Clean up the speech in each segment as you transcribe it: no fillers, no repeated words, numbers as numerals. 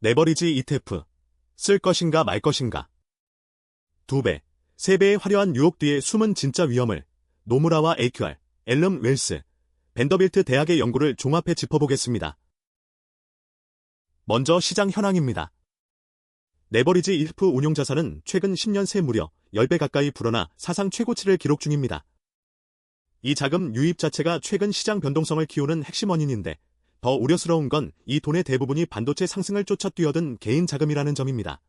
레버리지 ETF. 쓸 것인가 말 것인가. 2배, 3배의 화려한 유혹 뒤에 숨은 진짜 위험을 노무라와 AQR, 앨럼 웰스, 벤더빌트 대학의 연구를 종합해 짚어보겠습니다. 먼저 시장 현황입니다. 레버리지 ETF 운용자산은 최근 10년 새 무려 10배 가까이 불어나 사상 최고치를 기록 중입니다. 이 자금 유입 자체가 최근 시장 변동성을 키우는 핵심 원인인데 더 우려스러운 건 이 돈의 대부분이 반도체 상승을 쫓아 뛰어든 개인 자금이라는 점입니다.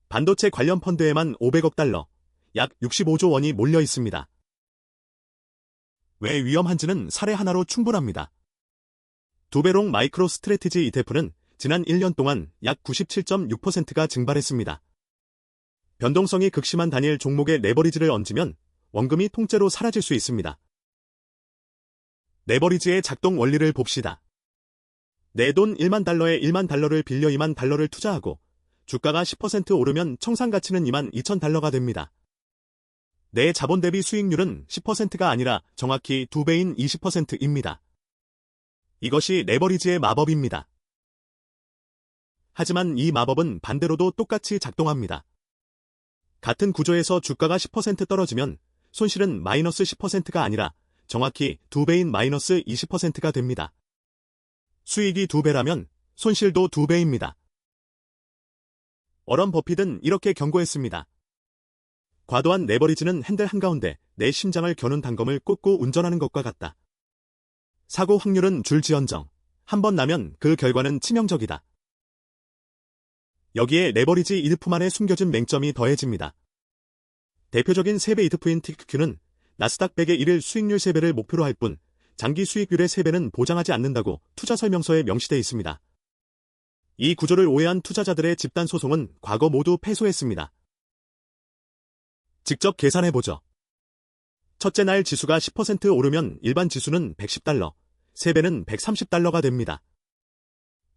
반도체 관련 펀드에만 500억 달러, 약 65조 원이 몰려 있습니다. 왜 위험한지는 사례 하나로 충분합니다. 두배롱 마이크로 스트래티지 ETF는 지난 1년 동안 약 97.6%가 증발했습니다. 변동성이 극심한 단일 종목에 레버리지를 얹으면 원금이 통째로 사라질 수 있습니다. 레버리지의 작동 원리를 봅시다. 내 돈 1만 달러에 1만 달러를 빌려 2만 달러를 투자하고 주가가 10% 오르면 청산가치는 2만 2천 달러가 됩니다. 내 자본 대비 수익률은 10%가 아니라 정확히 2배인 20%입니다. 이것이 레버리지의 마법입니다. 하지만 이 마법은 반대로도 똑같이 작동합니다. 같은 구조에서 주가가 10% 떨어지면 손실은 마이너스 10%가 아니라 정확히 2배인 마이너스 20%가 됩니다. 수익이 2배라면 손실도 2배입니다. 워런 버핏은 이렇게 경고했습니다. 과도한 레버리지는 핸들 한가운데 내 심장을 겨눈 단검을 꽂고 운전하는 것과 같다. 사고 확률은 줄지언정 한 번 나면 그 결과는 치명적이다. 여기에 레버리지 ETF만의 숨겨진 맹점이 더해집니다. 대표적인 3배 ETF인 TQQ는 나스닥 100의 1일 수익률 3배를 목표로 할 뿐 장기 수익률의 3배는 보장하지 않는다고 투자 설명서에 명시되어 있습니다. 이 구조를 오해한 투자자들의 집단 소송은 과거 모두 패소했습니다. 직접 계산해보죠. 첫째 날 지수가 10% 오르면 일반 지수는 110달러, 3배는 130달러가 됩니다.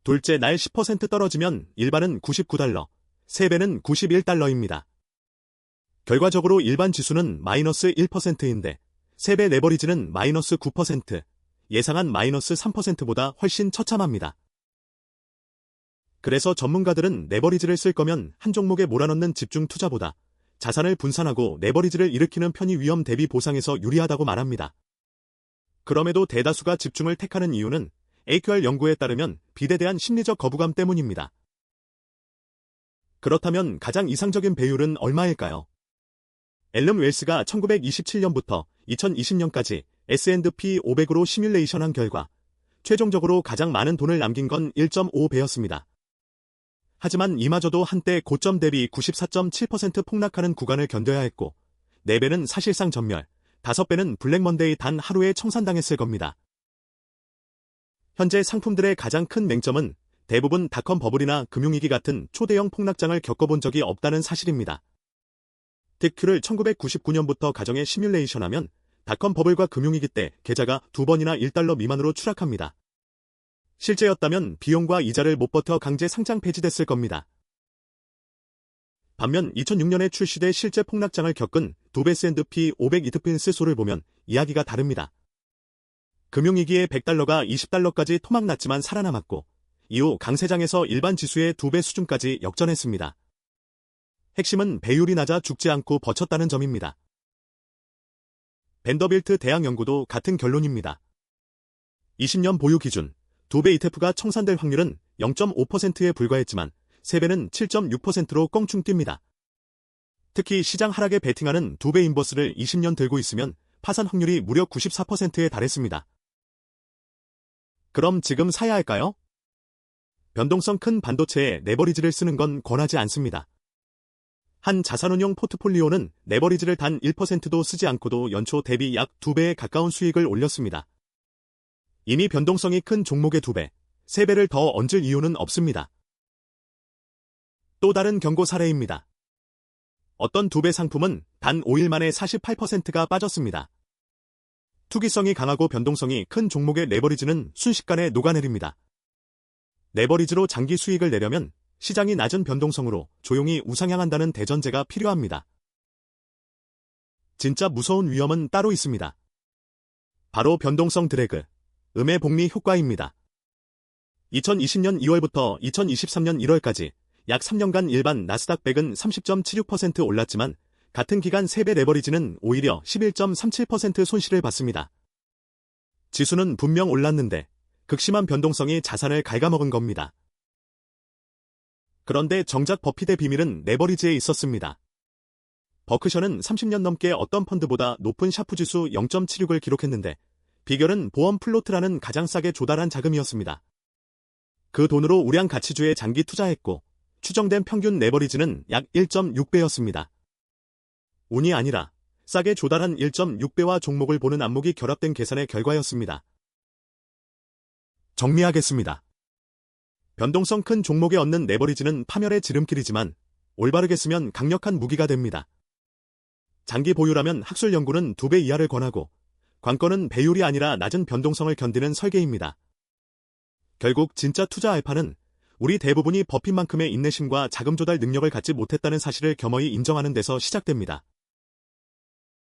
둘째 날 10% 떨어지면 일반은 99달러, 3배는 91달러입니다. 결과적으로 일반 지수는 마이너스 1%인데 3배 레버리지는 마이너스 9%, 예상한 마이너스 3%보다 훨씬 처참합니다. 그래서 전문가들은 레버리지를 쓸 거면 한 종목에 몰아넣는 집중 투자보다 자산을 분산하고 레버리지를 일으키는 편이 위험 대비 보상에서 유리하다고 말합니다. 그럼에도 대다수가 집중을 택하는 이유는 AQR 연구에 따르면 빚에 대한 심리적 거부감 때문입니다. 그렇다면 가장 이상적인 배율은 얼마일까요? 앨럼 웰스가 1927년부터 2020년까지 S&P 500으로 시뮬레이션한 결과 최종적으로 가장 많은 돈을 남긴 건 1.5배였습니다. 하지만 이마저도 한때 고점 대비 94.7% 폭락하는 구간을 견뎌야 했고 4배는 사실상 전멸, 5배는 블랙먼데이 단 하루에 청산당했을 겁니다. 현재 상품들의 가장 큰 맹점은 대부분 닷컴 버블이나 금융위기 같은 초대형 폭락장을 겪어본 적이 없다는 사실입니다. TQ를 1999년부터 가정에 시뮬레이션하면 닷컴 버블과 금융위기 때 계좌가 2번이나 1달러 미만으로 추락합니다. 실제였다면 비용과 이자를 못 버텨 강제 상장 폐지됐을 겁니다. 반면 2006년에 출시돼 실제 폭락장을 겪은 2배 S&P 500 ETF인 소를 보면 이야기가 다릅니다. 금융위기에 100달러가 20달러까지 토막났지만 살아남았고 이후 강세장에서 일반 지수의 2배 수준까지 역전했습니다. 핵심은 배율이 낮아 죽지 않고 버텼다는 점입니다. 벤더빌트 대학 연구도 같은 결론입니다. 20년 보유 기준 2배 ETF가 청산될 확률은 0.5%에 불과했지만 3배는 7.6%로 껑충 뜁니다. 특히 시장 하락에 베팅하는 2배 인버스를 20년 들고 있으면 파산 확률이 무려 94%에 달했습니다. 그럼 지금 사야 할까요? 변동성 큰 반도체에 레버리지를 쓰는 건 권하지 않습니다. 한 자산운용 포트폴리오는 레버리지를 단 1%도 쓰지 않고도 연초 대비 약 2배에 가까운 수익을 올렸습니다. 이미 변동성이 큰 종목의 2배, 3배를 더 얹을 이유는 없습니다. 또 다른 경고 사례입니다. 어떤 2배 상품은 단 5일 만에 48%가 빠졌습니다. 투기성이 강하고 변동성이 큰 종목의 레버리지는 순식간에 녹아내립니다. 레버리지로 장기 수익을 내려면 시장이 낮은 변동성으로 조용히 우상향한다는 대전제가 필요합니다. 진짜 무서운 위험은 따로 있습니다. 바로 변동성 드래그, 음의 복리 효과입니다. 2020년 2월부터 2023년 1월까지 약 3년간 일반 나스닥 100은 30.76% 올랐지만 같은 기간 3배 레버리지는 오히려 11.37% 손실을 봤습니다. 지수는 분명 올랐는데 극심한 변동성이 자산을 갉아먹은 겁니다. 그런데 정작 버핏의 비밀은 레버리지에 있었습니다. 버크셔는 30년 넘게 어떤 펀드보다 높은 샤프 지수 0.76을 기록했는데 비결은 보험 플로트라는 가장 싸게 조달한 자금이었습니다. 그 돈으로 우량 가치주에 장기 투자했고 추정된 평균 레버리지는 약 1.6배였습니다. 운이 아니라 싸게 조달한 1.6배와 종목을 보는 안목이 결합된 계산의 결과였습니다. 정리하겠습니다. 변동성 큰 종목에 얻는 레버리지는 파멸의 지름길이지만 올바르게 쓰면 강력한 무기가 됩니다. 장기 보유라면 학술 연구는 2배 이하를 권하고 관건은 배율이 아니라 낮은 변동성을 견디는 설계입니다. 결국 진짜 투자 알파는 우리 대부분이 버핏만큼의 인내심과 자금 조달 능력을 갖지 못했다는 사실을 겸허히 인정하는 데서 시작됩니다.